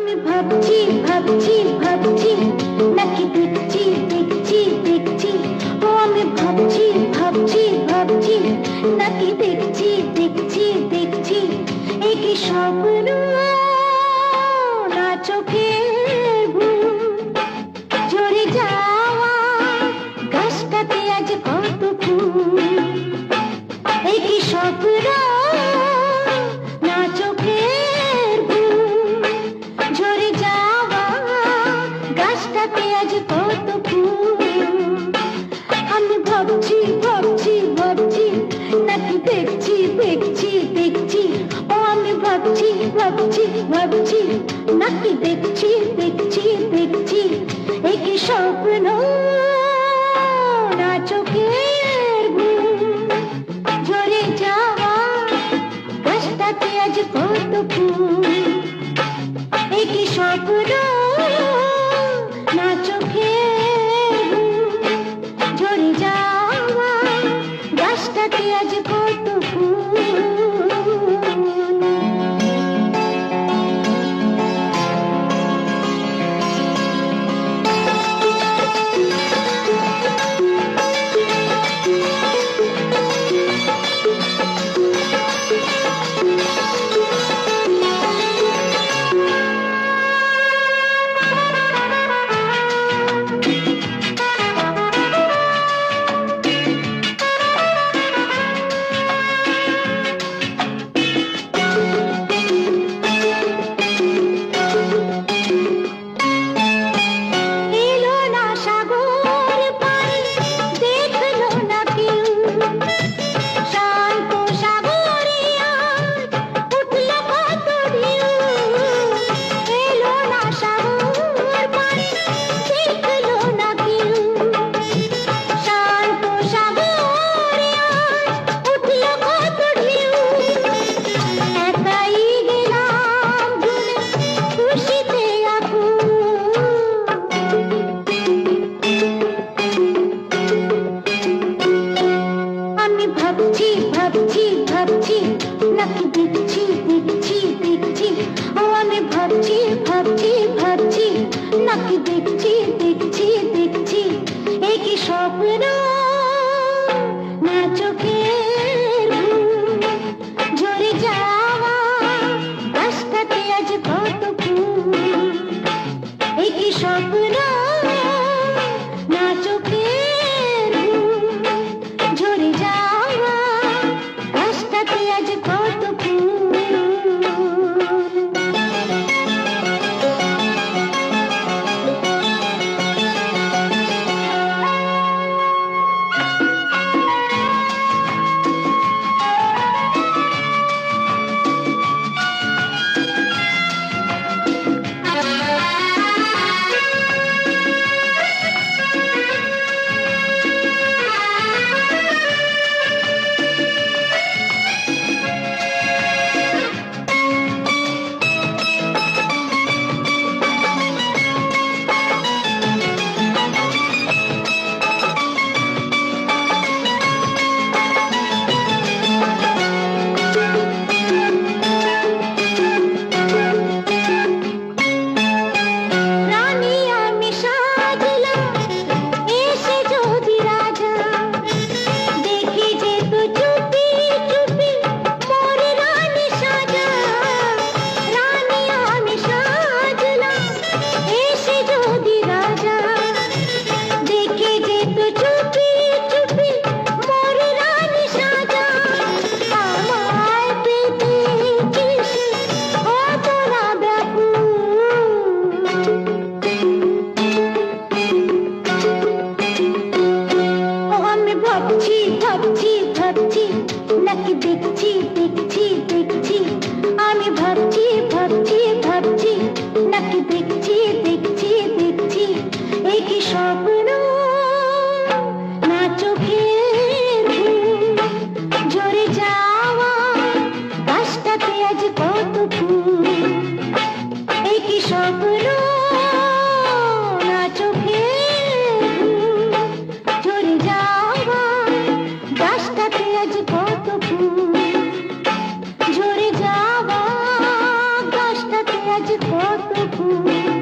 আমি ভাবছি ভাবছি ভাবছি নাকি দেখছি দেখছি দেখছি, ও আমি ভাবছি ভাবছি ভাবছি নাকি দেখছি দেখছি দেখছি, এ কি স্বপ্ন না চোখের ঘুম, ঝরে যাওয়া গাছটাতে আজ কত ফুল, এ কি স্বপ্ন না চোখের ঘুম, ঝরে যাওয়া গাছটাতে আজ কত ফুল, আমি ভাবছি ভাবছি ভাবছি নাকি দেখছি দেখছি দেখছি, ও আমি ভাবছি ভাবছি ভাবছি নাকি দেখছি দেখছি দেখছি, এ কি স্বপ্ন না চোখের ঘুম, ঝরে যাওয়া গাছটাতে আজ কত ফুল, এ কি স্বপ্ন না চোখের ঘুম, ঝরে যাওয়া গাছটাতে আজ কত ফুল। ভাবছি ভাবছি ভাবছি নাকি দেখছি দেখছি দেখছি, ও আমি ভাবছি ভাবছি ভাবছি নাকি দেখছি দেখছি দেখছি, এ কি স্বপ্ন না চোখের ঘুম, ঝরে যাওয়া গাছটাতে আজ কত ফুল, এ কি স্বপ্ন না চোখের ঘুম, ঝরে যাওয়া গাছটাতে আজ কত ফুল। ভাবছি ভাবছি ভাবছি নাকি দেখছি দেখছি দেখছি, আমি ভাবছি ভাবছি ভাবছি নাকি দেখছি দেখছি দেখছি, এ কি স্বপ্ন না চোখের ঘুম, ঝরে যাওয়া গাছটাতে আজ কত ফুল, এ কি স্বপ্ন না চোখের ঘুম, ঝরে যাওয়া গাছটাতে আজ কত ফুল, ঝরে যাওয়া গাছটাতে আজ কত ফুল